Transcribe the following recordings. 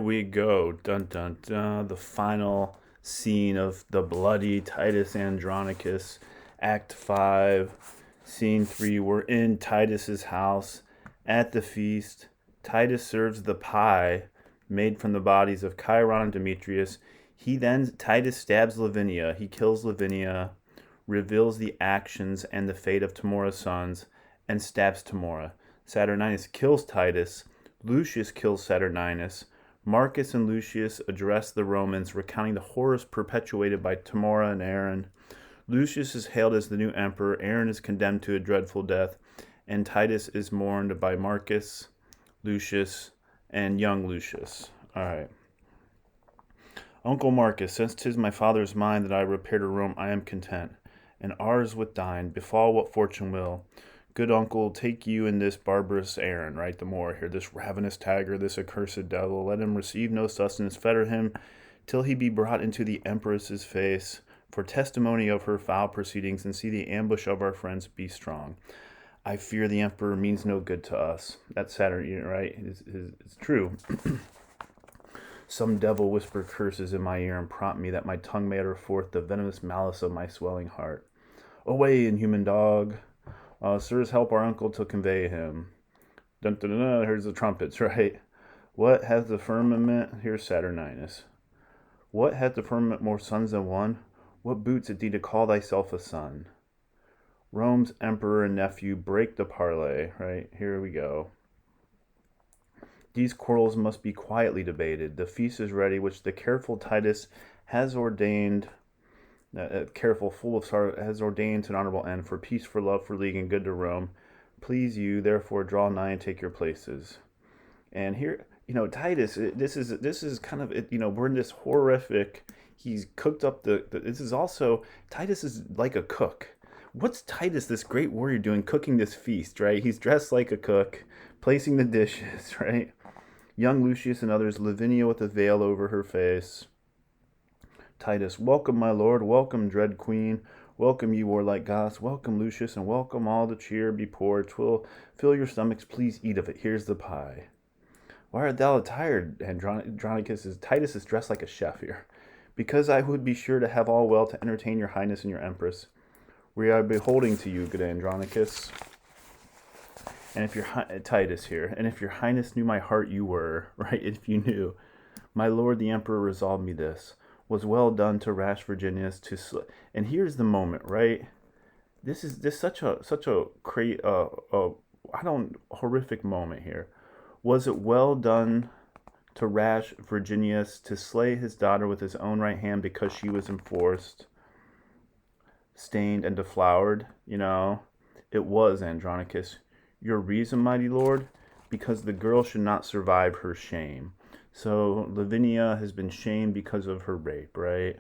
we go. Dun dun dun. The final scene of the bloody Titus Andronicus, Act 5, Scene 3. We're in Titus's house at the feast. Titus serves the pie made from the bodies of Chiron and Demetrius. Titus stabs Lavinia. He kills Lavinia, reveals the actions and the fate of Timora's sons, and stabs Timora. Saturninus kills Titus. Lucius kills Saturninus. Marcus and Lucius address the Romans, recounting the horrors perpetuated by Timora and Aaron. Lucius is hailed as the new emperor. Aaron is condemned to a dreadful death, and Titus is mourned by Marcus, Lucius, and young Lucius. All right. Uncle Marcus, since 'tis my father's mind that I repair to Rome, I am content, and ours with thine, befall what fortune will. Good uncle, take you in this barbarous errand, right? The more here, this ravenous tiger, this accursed devil, let him receive no sustenance, fetter him till he be brought into the empress's face, for testimony of her foul proceedings, and see the ambush of our friends be strong. I fear the emperor means no good to us. That's Saturn, right? It's true. Some devil whisper curses in my ear and prompt me that my tongue may utter forth the venomous malice of my swelling heart. Away, inhuman dog! Sirs, help our uncle to convey him. Dun dun dun dun, here's the trumpets, right? What hath the firmament? Here's Saturninus. What hath the firmament more sons than one? What boots it thee to call thyself a son? Rome's emperor and nephew break the parley, right? Here we go. These quarrels must be quietly debated. The feast is ready, which the careful Titus has ordained. Careful, full of sorrow, has ordained to an honorable end, for peace, for love, for league, and good to Rome. Please you, therefore, draw nigh and take your places. And here, Titus, this is kind of, we're in this horrific, he's cooked up this is also, Titus is like a cook. What's Titus, this great warrior, doing cooking this feast, right? He's dressed like a cook, placing the dishes, right? Young Lucius and others, Lavinia with a veil over her face. Titus, welcome, my lord, welcome, dread queen, welcome, ye warlike Goths, welcome, Lucius, and welcome all the cheer be poured. 'Twill fill your stomachs, please eat of it. Here's the pie. Why art thou attired, Andronicus? Titus is dressed like a chef here. Because I would be sure to have all well to entertain your highness and your empress. We are beholding to you, good Andronicus. And if your Titus here, and if your highness knew my heart, you were, right? If you knew, my lord the emperor resolved me this. Was well done to rash Virginius to and here's the moment, right? This is such a horrific moment here. Was it well done to rash Virginius to slay his daughter with his own right hand because she was enforced, stained, and deflowered? It was, Andronicus. Your reason, mighty lord? Because the girl should not survive her shame. So Lavinia has been shamed because of her rape, right?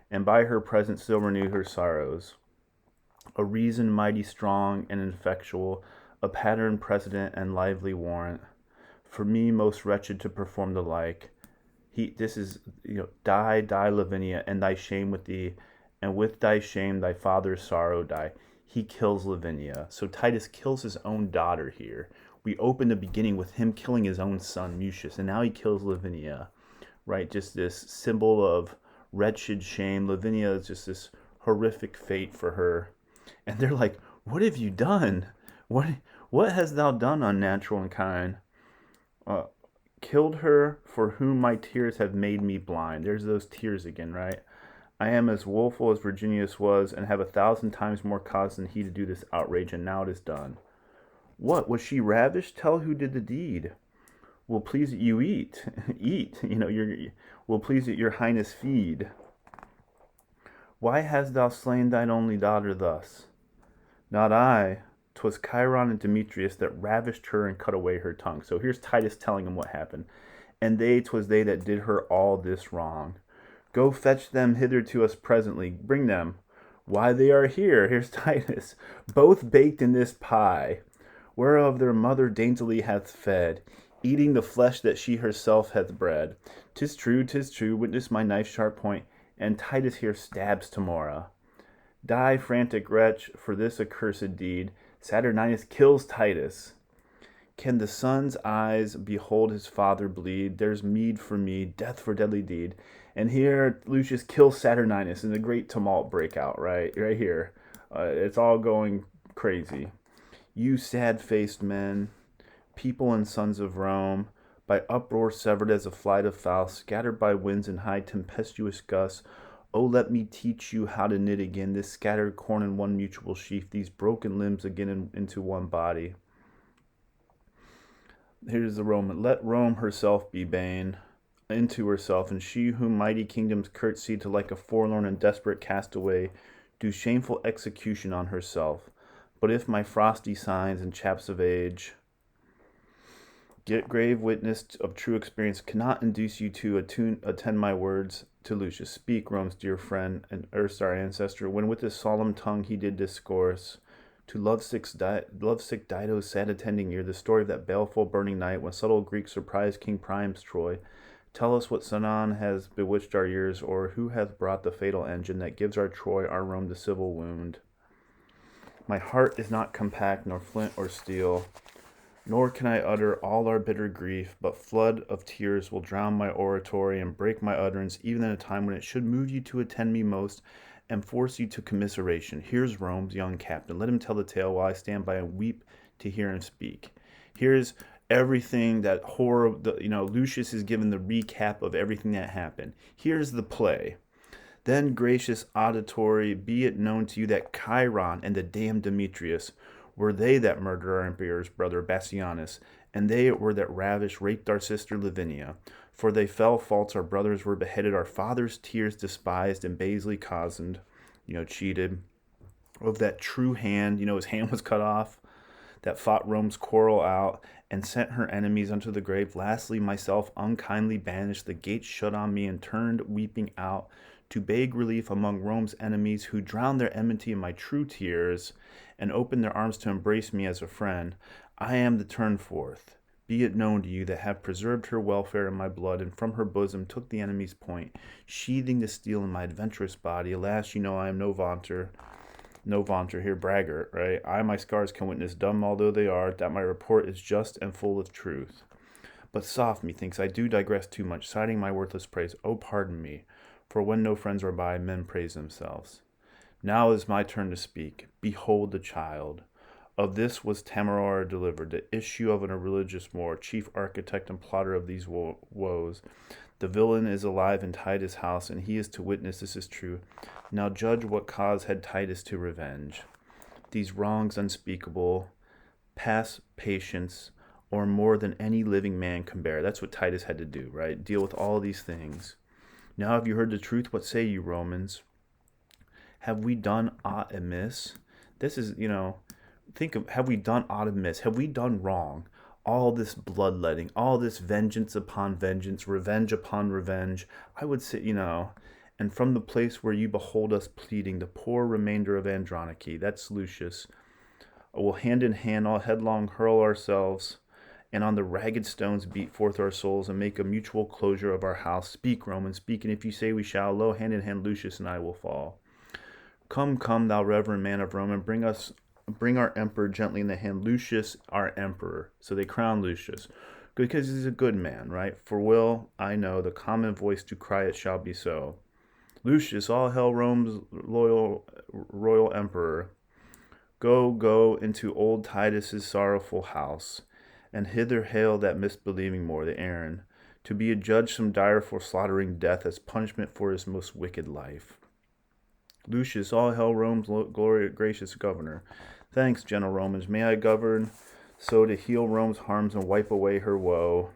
And by her presence still renew her sorrows. A reason mighty strong and effectual, a pattern precedent and lively warrant. For me most wretched to perform the like. Die, Lavinia, and thy shame with thee, and with thy shame thy father's sorrow die. He kills Lavinia. So Titus kills his own daughter here. We open the beginning with him killing his own son, Mucius, and now he kills Lavinia, right? Just this symbol of wretched shame. Lavinia is just this horrific fate for her. And they're like, what have you done? What hast thou done, unnatural and kind? Killed her, for whom my tears have made me blind. There's those tears again, right? I am as woeful as Virginius was, and have 1,000 times more cause than he to do this outrage, and now it is done. What, was she ravished? Tell who did the deed. Will please that you eat. Eat. Will please that your highness feed. Why hast thou slain thine only daughter thus? Not I. 'Twas Chiron and Demetrius that ravished her and cut away her tongue. So here's Titus telling him what happened. And 'twas they that did her all this wrong. Go fetch them hither to us presently. Bring them. Why, they are here. Here's Titus. Both baked in this pie, whereof their mother daintily hath fed, eating the flesh that she herself hath bred. 'Tis true, witness my knife's sharp point, and Titus here stabs Timora. Die, frantic wretch, for this accursed deed. Saturninus kills Titus. Can the son's eyes behold his father bleed? There's meed for me, death for deadly deed. And here Lucius kills Saturninus and the great tumult break out, right? Right here. It's all going crazy. You sad-faced men, people and sons of Rome, by uproar severed as a flight of fowl, scattered by winds and high tempestuous gusts, oh, let me teach you how to knit again this scattered corn in one mutual sheaf, these broken limbs again into one body. Here's the Roman. Let Rome herself be bane into herself, and she whom mighty kingdoms curtsy to like a forlorn and desperate castaway, do shameful execution on herself. But if my frosty signs and chaps of age, get grave witness of true experience, cannot induce you to attend my words to Lucius. Speak, Rome's dear friend, and erst our ancestor, when with his solemn tongue he did discourse, to lovesick Dido's sad attending ear, the story of that baleful burning night when subtle Greeks surprised King Priam's Troy. Tell us what Sinon has bewitched our ears, or who hath brought the fatal engine that gives our Troy, our Rome, the civil wound. My heart is not compact, nor flint or steel, nor can I utter all our bitter grief, but flood of tears will drown my oratory and break my utterance, even in a time when it should move you to attend me most, and force you to commiseration. Here's Rome's young captain. Let him tell the tale while I stand by and weep to hear him speak. Here's everything that Lucius is given the recap of everything that happened. Here's the play. Then, gracious auditory, be it known to you that Chiron and the damned Demetrius were they that murdered our emperor's brother Bassianus, and they it were that ravished, raped our sister Lavinia. For they fell false, our brothers were beheaded, our father's tears despised, and basely cozened, cheated. Of that true hand, his hand was cut off, that fought Rome's quarrel out, and sent her enemies unto the grave. Lastly, myself unkindly banished, the gates shut on me, and turned weeping out, to beg relief among Rome's enemies, who drowned their enmity in my true tears, and opened their arms to embrace me as a friend. I am the turned forth. Be it known to you that have preserved her welfare in my blood, and from her bosom took the enemy's point, sheathing the steel in my adventurous body. Alas, I am no vaunter here, braggart, right? I my scars can witness, dumb although they are, that my report is just and full of truth. But soft, methinks, I do digress too much, citing my worthless praise. Oh, pardon me, for when no friends are by, men praise themselves. Now is my turn to speak. Behold the child. Of this was Tamaror delivered, the issue of an irreligious war, chief architect and plotter of these woes. The villain is alive in Titus' house, and he is to witness this is true. Now judge what cause had Titus to revenge. These wrongs unspeakable, past patience, or more than any living man can bear. That's what Titus had to do, right? Deal with all these things. Now have you heard the truth? What say you, Romans? Have we done aught amiss? This is, think of, have we done aught amiss? Have we done wrong? All this bloodletting, all this vengeance upon vengeance, revenge upon revenge. I would say, and from the place where you behold us pleading, the poor remainder of Andronici, that's Lucius, will hand in hand all headlong hurl ourselves, and on the ragged stones beat forth our souls, and make a mutual closure of our house. Speak, Romans, speak, and if you say we shall, lo, hand in hand Lucius and I will fall. Come, thou reverend man of Rome, and bring our emperor gently in the hand, Lucius, our emperor. So they crown Lucius, because he's a good man, right? For will, I know, the common voice to cry, it shall be so. Lucius, all hail Rome's royal emperor. Go into old Titus's sorrowful house, and hither hail that misbelieving Moor, the Aaron, to be adjudged some dire for slaughtering death as punishment for his most wicked life. Lucius, all hail Rome's gracious governor. Thanks, gentle Romans. May I govern so to heal Rome's harms and wipe away her woe.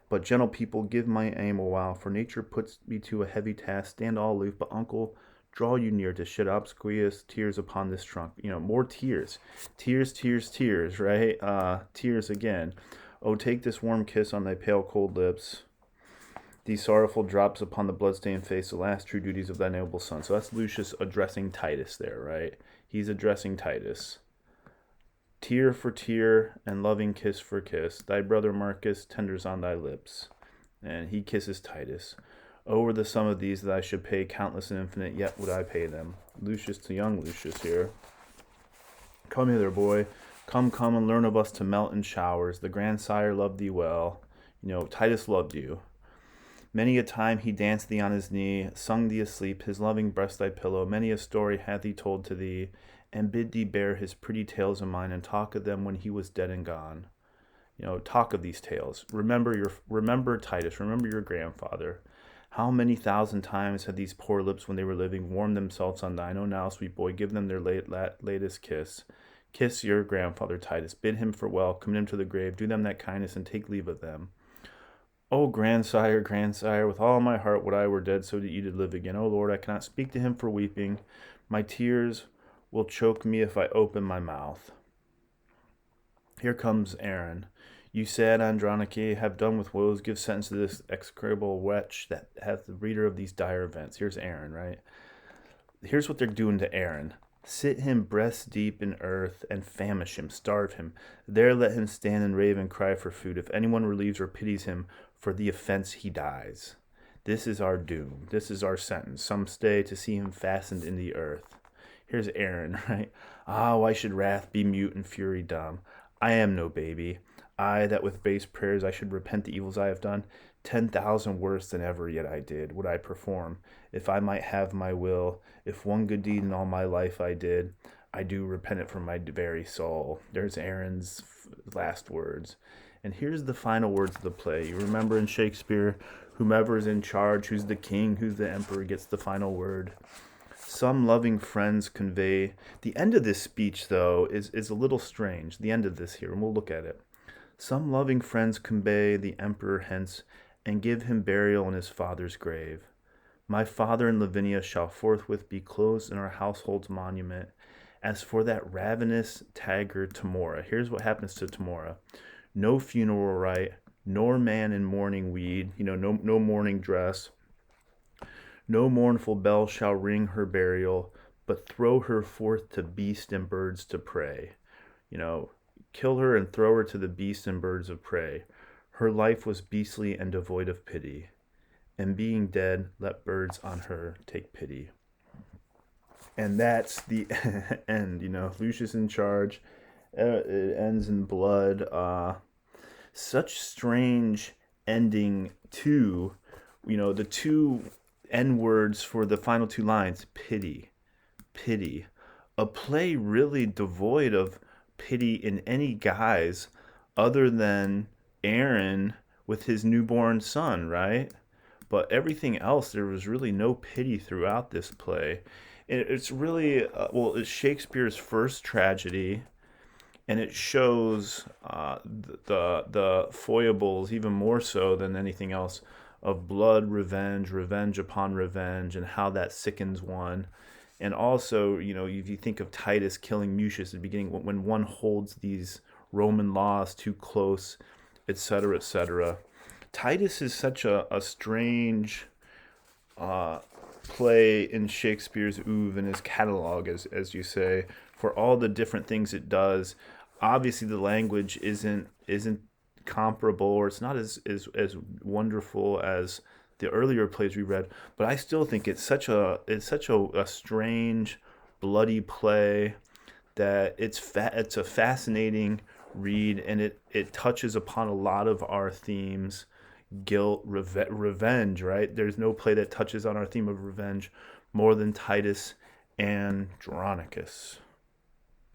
But gentle people, give my aim a while, for nature puts me to a heavy task. Stand all aloof, but uncle, draw you near to shed obsequious tears upon this trunk. More tears. Tears, right? Tears again. Oh, take this warm kiss on thy pale cold lips. These sorrowful drops upon the bloodstained face, the last true duties of thy noble son. So that's Lucius addressing Titus there, right? He's addressing Titus. Tear for tear and loving kiss for kiss. Thy brother Marcus tenders on thy lips. And he kisses Titus. Oh, were the sum of these that I should pay countless and infinite, yet would I pay them. Lucius to young Lucius here. Come hither, boy. Come, come, and learn of us to melt in showers. The grandsire loved thee well. Titus loved you. Many a time he danced thee on his knee, sung thee asleep, his loving breast thy pillow. Many a story hath he told to thee, and bid thee bear his pretty tales of mine, and talk of them when he was dead and gone. Talk of these tales. Remember Titus. Remember your grandfather. How many thousand times had these poor lips, when they were living, warmed themselves on thine? Oh, now, sweet boy, give them their latest kiss. Kiss your grandfather Titus. Bid him farewell. Commit him to the grave. Do them that kindness, and take leave of them. O grandsire, grandsire, with all my heart would I were dead, so that you did live again. O Lord, I cannot speak to him for weeping. My tears will choke me if I open my mouth. Here comes Aaron. You sad Andronicus, have done with woes, give sentence to this execrable wretch that hath the reader of these dire events. Here's Aaron, right? Here's what they're doing to Aaron. Sit him breast deep in earth, and famish him, starve him. There let him stand and rave and cry for food. If anyone relieves or pities him for the offense, he dies. This is our doom. This is our sentence. Some stay to see him fastened in the earth. Here's Aaron, right? Ah, why should wrath be mute and fury dumb? I am no baby. I, that with base prayers I should repent the evils I have done. 10,000 worse than ever yet I did, would I perform, if I might have my will. If one good deed in all my life I did, I do repent it from my very soul. There's Aaron's last words. And here's the final words of the play. You remember in Shakespeare, whomever is in charge, who's the king, who's the emperor, gets the final word. Some loving friends convey. The end of this speech, though, is a little strange. The end of this here, and we'll look at it. Some loving friends convey the emperor hence, and give him burial in his father's grave. My father and Lavinia shall forthwith be closed in our household's monument. As for that ravenous tagger Tamora, here's what happens to Tamora. No funeral rite, nor man in mourning weed, no mourning dress. No mournful bell shall ring her burial, but throw her forth to beasts and birds to prey. Kill her and throw her to the beasts and birds of prey. Her life was beastly and devoid of pity. And being dead, let birds on her take pity. And that's the end. Lucius in charge. It ends in blood. Such strange ending to, the two end words for the final two lines. Pity. Pity. A play really devoid of pity in any guise other than Aaron with his newborn son, right? But everything else, there was really no pity throughout this play. It's really, it's Shakespeare's first tragedy, and it shows the foibles, even more so than anything else, of blood, revenge upon revenge, and how that sickens one. And also, if you think of Titus killing Mucius at the beginning, when one holds these Roman laws too close, etc., etc. Titus is such a strange play in Shakespeare's oeuvre and his catalog, as you say, for all the different things it does. Obviously, the language isn't comparable, or it's not as wonderful as the earlier plays we read, but I still think it's such a strange, bloody play that it's a fascinating read, and it touches upon a lot of our themes: guilt, revenge. Right? There's no play that touches on our theme of revenge more than Titus Andronicus.